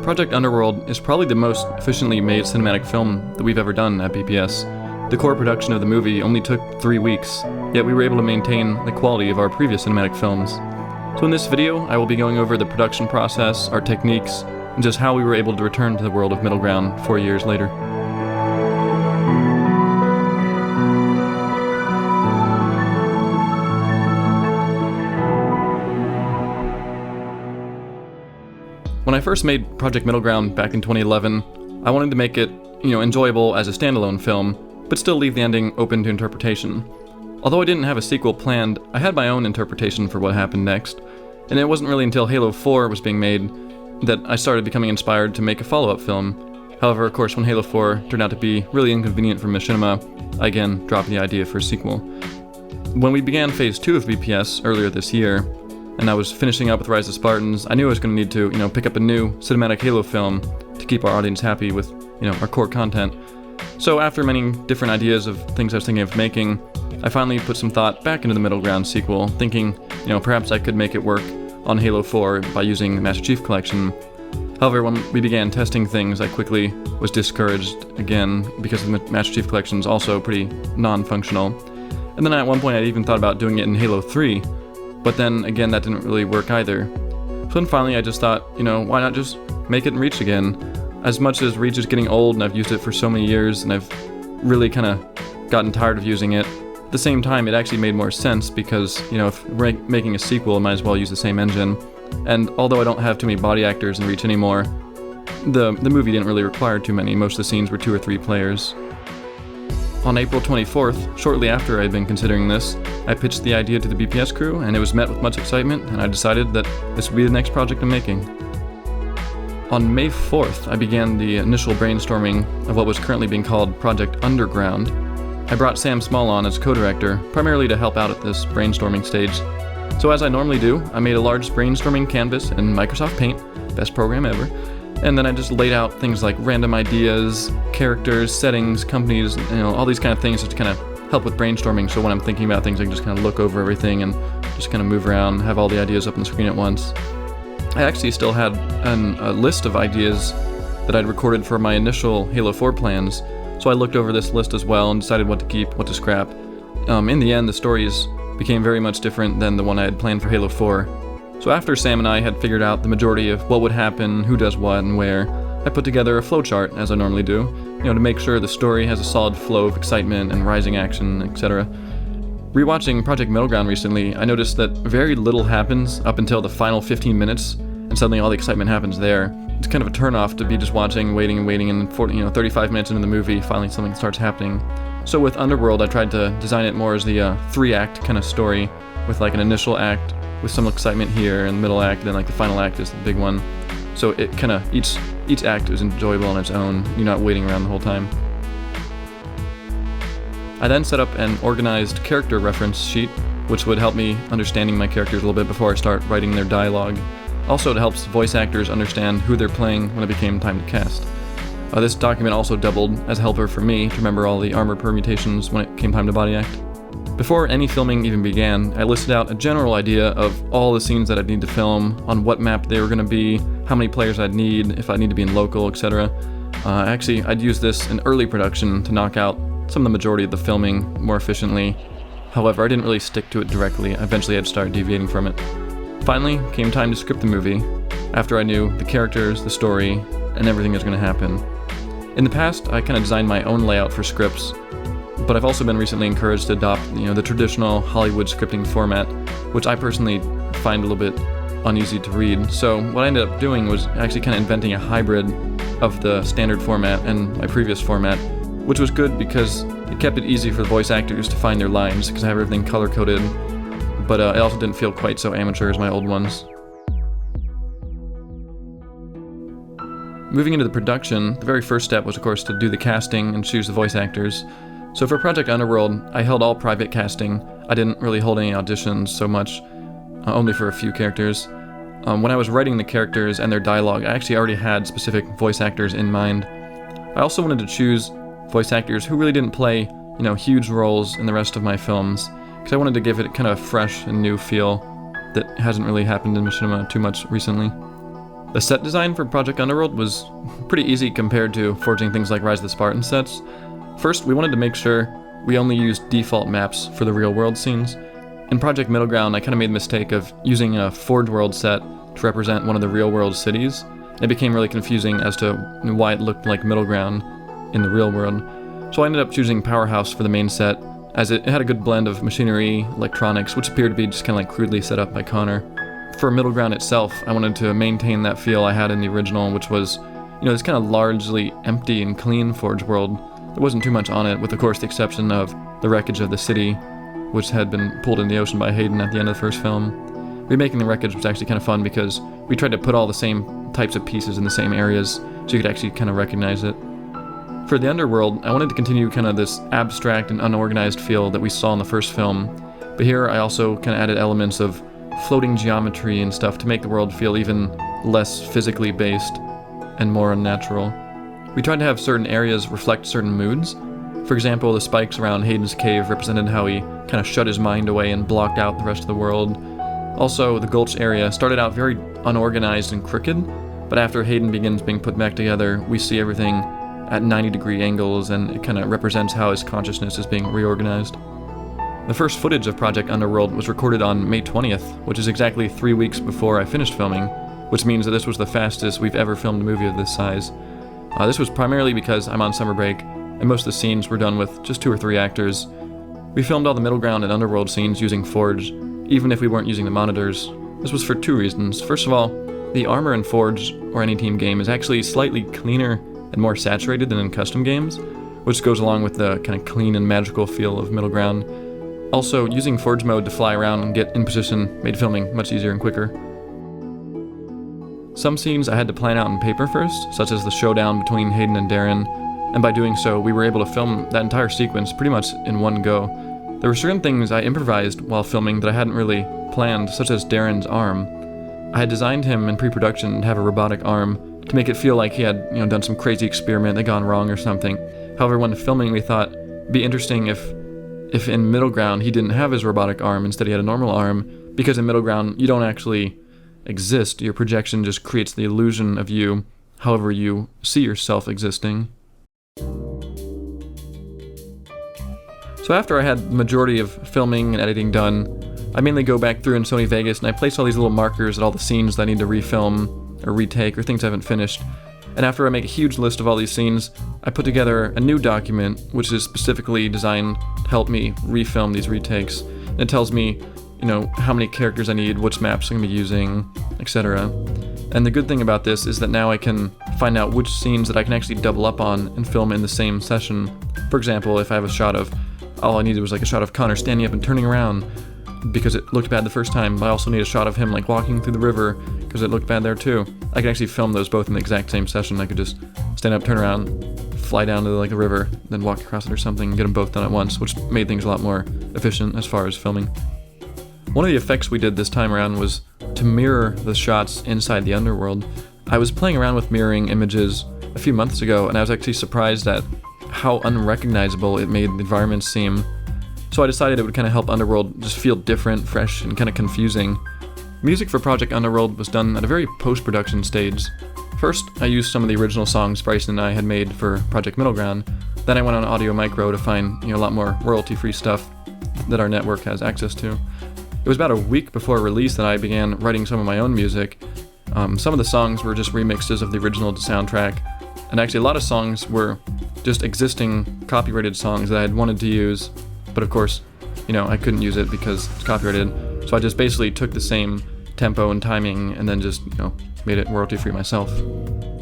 Project Underworld is probably the most efficiently made cinematic film that we've ever done at BPS. The core production of the movie only took 3 weeks, yet we were able to maintain the quality of our previous cinematic films. So in this video, I will be going over the production process, our techniques, and just how we were able to return to the world of Middleground 4 years later. When I first made Project Middleground back in 2011, I wanted to make it, enjoyable as a standalone film, but still leave the ending open to interpretation. Although I didn't have a sequel planned, I had my own interpretation for what happened next, and it wasn't really until Halo 4 was being made that I started becoming inspired to make a follow-up film. However, of course, when Halo 4 turned out to be really inconvenient for Machinima, I again dropped the idea for a sequel. When we began Phase 2 of BPS earlier this year, and I was finishing up with Rise of Spartans, I knew I was going to need to, pick up a new cinematic Halo film to keep our audience happy with, our core content. So after many different ideas of things I was thinking of making, I finally put some thought back into the Middleground sequel, thinking, perhaps I could make it work on Halo 4 by using the Master Chief Collection. However, when we began testing things, I quickly was discouraged again because the Master Chief Collection is also pretty non-functional. And then at one point I even thought about doing it in Halo 3, but then again that didn't really work either. So then finally I just thought, why not just make it in Reach again? As much as Reach is getting old and I've used it for so many years and I've really kind of gotten tired of using it, at the same time it actually made more sense because, if we're making a sequel I might as well use the same engine. And although I don't have too many body actors in Reach anymore, the movie didn't really require too many. Most of the scenes were 2 or 3 players. On April 24th, shortly after I'd been considering this, I pitched the idea to the BPS crew and it was met with much excitement, and I decided that this would be the next project I'm making. On May 4th, I began the initial brainstorming of what was currently being called Project Underground. I brought Sam Small on as co-director, primarily to help out at this brainstorming stage. So as I normally do, I made a large brainstorming canvas in Microsoft Paint, best program ever, and then I just laid out things like random ideas, characters, settings, companies, all these kind of things just to kind of help with brainstorming. So when I'm thinking about things, I can just kind of look over everything and just kind of move around, have all the ideas up on the screen at once. I actually still had a list of ideas that I'd recorded for my initial Halo 4 plans, so I looked over this list as well and decided what to keep, what to scrap. In the end, the stories became very much different than the one I had planned for Halo 4. So after Sam and I had figured out the majority of what would happen, who does what, and where, I put together a flowchart, as I normally do, to make sure the story has a solid flow of excitement and rising action, etc. Rewatching Project Middleground recently, I noticed that very little happens up until the final 15 minutes, and suddenly all the excitement happens there. It's kind of a turn-off to be just watching, waiting, and 35 minutes into the movie, finally something starts happening. So with Underworld, I tried to design it more as the 3-act kind of story, with like an initial act, with some excitement here, and the middle act, and then like the final act is the big one. So it kind of, each act is enjoyable on its own, you're not waiting around the whole time. I then set up an organized character reference sheet, which would help me understanding my characters a little bit before I start writing their dialogue. Also, it helps voice actors understand who they're playing when it became time to cast. This document also doubled as a helper for me to remember all the armor permutations when it came time to body act. Before any filming even began, I listed out a general idea of all the scenes that I'd need to film, on what map they were going to be, how many players I'd need, if I'd need to be in local, etc. Actually, I'd use this in early production to knock out some of the majority of the filming more efficiently. However, I didn't really stick to it directly. Eventually, I'd start deviating from it. Finally, came time to script the movie, after I knew the characters, the story, and everything that was going to happen. In the past, I kind of designed my own layout for scripts, but I've also been recently encouraged to adopt, the traditional Hollywood scripting format, which I personally find a little bit uneasy to read. So what I ended up doing was actually kind of inventing a hybrid of the standard format and my previous format, which was good because it kept it easy for the voice actors to find their lines because I have everything color-coded, but it also didn't feel quite so amateur as my old ones. Moving into the production, the very first step was of course to do the casting and choose the voice actors. So for Project Underworld, I held all private casting. I didn't really hold any auditions so much, only for a few characters. When I was writing the characters and their dialogue, I actually already had specific voice actors in mind. I also wanted to choose voice actors who really didn't play, huge roles in the rest of my films, because I wanted to give it kind of a fresh and new feel that hasn't really happened in Machinima too much recently. The set design for Project Underworld was pretty easy compared to forging things like Rise of the Spartans sets. First, we wanted to make sure we only used default maps for the real world scenes. In Project Middleground, I kind of made the mistake of using a Forge World set to represent one of the real world cities. It became really confusing as to why it looked like Middleground in the real world. So I ended up choosing Powerhouse for the main set, as it had a good blend of machinery, electronics, which appeared to be just kind of like crudely set up by Connor. For Middleground itself, I wanted to maintain that feel I had in the original, which was, this kind of largely empty and clean Forge World. There wasn't too much on it, with of course the exception of the wreckage of the city, which had been pulled in the ocean by Hayden at the end of the first film. Remaking the wreckage was actually kind of fun because we tried to put all the same types of pieces in the same areas, so you could actually kind of recognize it. For the Underworld, I wanted to continue kind of this abstract and unorganized feel that we saw in the first film, but here I also kind of added elements of floating geometry and stuff to make the world feel even less physically based and more unnatural. We tried to have certain areas reflect certain moods. For example, the spikes around Hayden's cave represented how he kind of shut his mind away and blocked out the rest of the world. Also, the Gulch area started out very unorganized and crooked, but after Hayden begins being put back together, we see everything at 90-degree angles, and it kind of represents how his consciousness is being reorganized. The first footage of Project Underworld was recorded on May 20th, which is exactly 3 weeks before I finished filming, which means that this was the fastest we've ever filmed a movie of this size. This was primarily because I'm on summer break, and most of the scenes were done with just 2 or 3 actors. We filmed all the Middleground and Underworld scenes using Forge, even if we weren't using the monitors. This was for 2 reasons. First of all, the armor in Forge, or any team game, is actually slightly cleaner and more saturated than in custom games, which goes along with the kind of clean and magical feel of Middleground. Also, using Forge mode to fly around and get in position made filming much easier and quicker. Some scenes I had to plan out on paper first, such as the showdown between Hayden and Darren, and by doing so, we were able to film that entire sequence pretty much in one go. There were certain things I improvised while filming that I hadn't really planned, such as Darren's arm. I had designed him in pre-production to have a robotic arm to make it feel like he had, done some crazy experiment that gone wrong or something. However, when filming, we thought it'd be interesting if in Middleground he didn't have his robotic arm, instead he had a normal arm, because in Middleground you don't actually exist. Your projection just creates the illusion of you, however you see yourself existing. So after I had the majority of filming and editing done, I mainly go back through in Sony Vegas and I place all these little markers at all the scenes that I need to refilm or retake or things I haven't finished. And after I make a huge list of all these scenes, I put together a new document which is specifically designed to help me refilm these retakes. And it tells me, how many characters I need, which maps I'm going to be using, etc. And the good thing about this is that now I can find out which scenes that I can actually double up on and film in the same session. For example, if I have a shot of, all I needed was a shot of Connor standing up and turning around because it looked bad the first time, but I also need a shot of him walking through the river because it looked bad there too. I can actually film those both in the exact same session. I could just stand up, turn around, fly down to the river, then walk across it or something and get them both done at once, which made things a lot more efficient as far as filming. One of the effects we did this time around was to mirror the shots inside the Underworld. I was playing around with mirroring images a few months ago, and I was actually surprised at how unrecognizable it made the environments seem. So I decided it would kind of help Underworld just feel different, fresh, and kind of confusing. Music for Project Underworld was done at a very post-production stage. First, I used some of the original songs Bryson and I had made for Project Middleground. Then I went on Audio Micro to find a lot more royalty-free stuff that our network has access to. It was about a week before release that I began writing some of my own music. Some of the songs were just remixes of the original soundtrack, and actually a lot of songs were just existing copyrighted songs that I had wanted to use, but of course, I couldn't use it because it's copyrighted, so I just basically took the same tempo and timing and then just, made it royalty-free myself.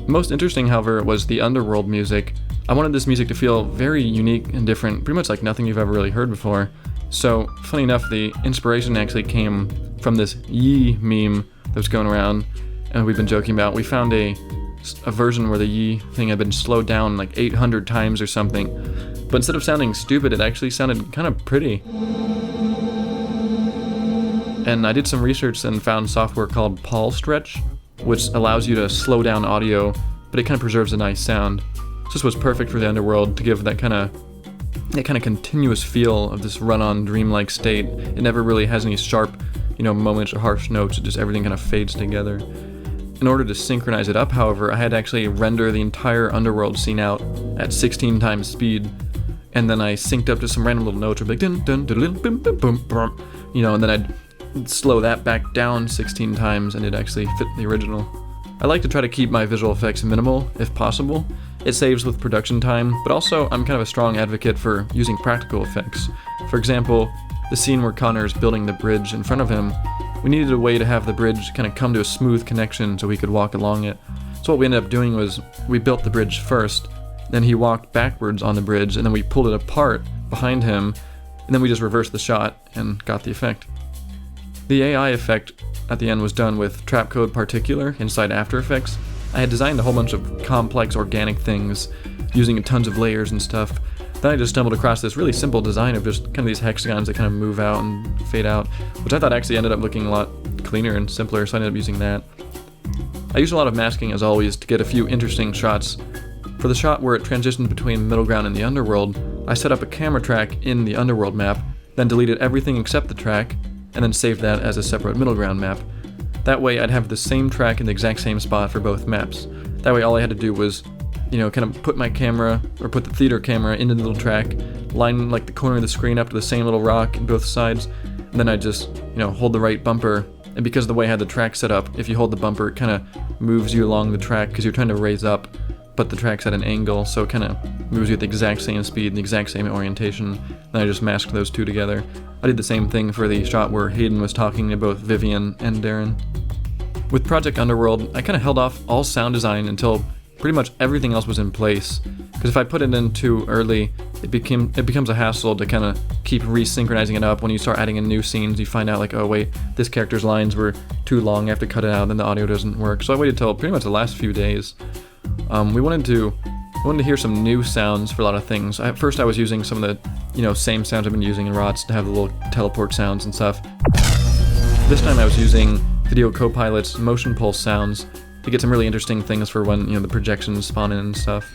Most interesting, however, was the Underworld music. I wanted this music to feel very unique and different, pretty much like nothing you've ever really heard before. So, funny enough, the inspiration actually came from this Yee meme that was going around, and we've been joking about. We found a version where the Yee thing had been slowed down 800 times or something, but instead of sounding stupid, it actually sounded kind of pretty. And I did some research and found software called Paul Stretch, which allows you to slow down audio, but it kind of preserves a nice sound. So this was perfect for the Underworld to give that kind of continuous feel of this run-on dreamlike state. It never really has any sharp, moments or harsh notes. It just everything kind of fades together. In order to synchronize it up, however, I had to actually render the entire Underworld scene out at 16 times speed, and then I synced up to some random little notes, like dun dun dun dun bum bum bum bum, and then I'd slow that back down 16 times, and it actually fit the original. I like to try to keep my visual effects minimal, if possible. It saves with production time, but also I'm kind of a strong advocate for using practical effects. For example, the scene where Connor's building the bridge in front of him, we needed a way to have the bridge kind of come to a smooth connection so we could walk along it. So what we ended up doing was we built the bridge first, then he walked backwards on the bridge, and then we pulled it apart behind him, and then we just reversed the shot and got the effect. The AI effect at the end was done with Trapcode Particular inside After Effects. I had designed a whole bunch of complex organic things using tons of layers and stuff. Then I just stumbled across this really simple design of just kind of these hexagons that kind of move out and fade out, which I thought actually ended up looking a lot cleaner and simpler, so I ended up using that. I used a lot of masking as always to get a few interesting shots. For the shot where it transitioned between Middleground and the Underworld, I set up a camera track in the Underworld map, then deleted everything except the track, and then saved that as a separate Middleground map. That way I'd have the same track in the exact same spot for both maps. That way all I had to do was, kind of put my camera, or put the theater camera into the little track, line like the corner of the screen up to the same little rock in both sides, and then I just, hold the right bumper. And because of the way I had the track set up, if you hold the bumper, it kind of moves you along the track because you're trying to raise up, but the track's at an angle, so it kind of moves you at the exact same speed, the exact same orientation. Then I just masked those two together. I did the same thing for the shot where Hayden was talking to both Vivian and Darren. With Project Underworld, I kind of held off all sound design until pretty much everything else was in place, because if I put it in too early, it becomes a hassle to kind of keep resynchronizing it up. When you start adding in new scenes, you find out like, oh wait, this character's lines were too long, I have to cut it out, then the audio doesn't work. So I waited till pretty much the last few days. We wanted to hear some new sounds for a lot of things. At first I was using some of the same sounds I've been using in ROTS to have the little teleport sounds and stuff. This time I was using Video Copilot's motion pulse sounds to get some really interesting things for when the projections spawn in and stuff.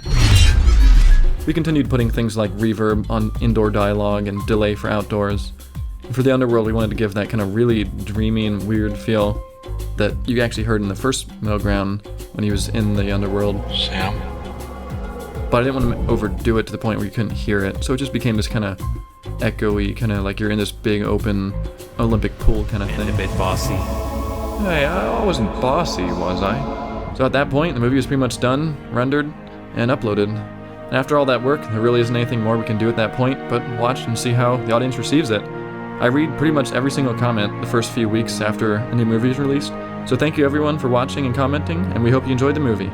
We continued putting things like reverb on indoor dialogue and delay for outdoors. For the Underworld, we wanted to give that kind of really dreamy and weird feel that you actually heard in the first Middleground when he was in the Underworld. Sam? But I didn't want to overdo it to the point where you couldn't hear it, so it just became this kind of echoey, kind of like you're in this big open Olympic pool kind of thing. And a bit bossy. Hey, I wasn't bossy, was I? So at that point, the movie was pretty much done, rendered, and uploaded. And after all that work, there really isn't anything more we can do at that point but watch and see how the audience receives it. I read pretty much every single comment the first few weeks after a new movie is released, so thank you everyone for watching and commenting, and we hope you enjoyed the movie.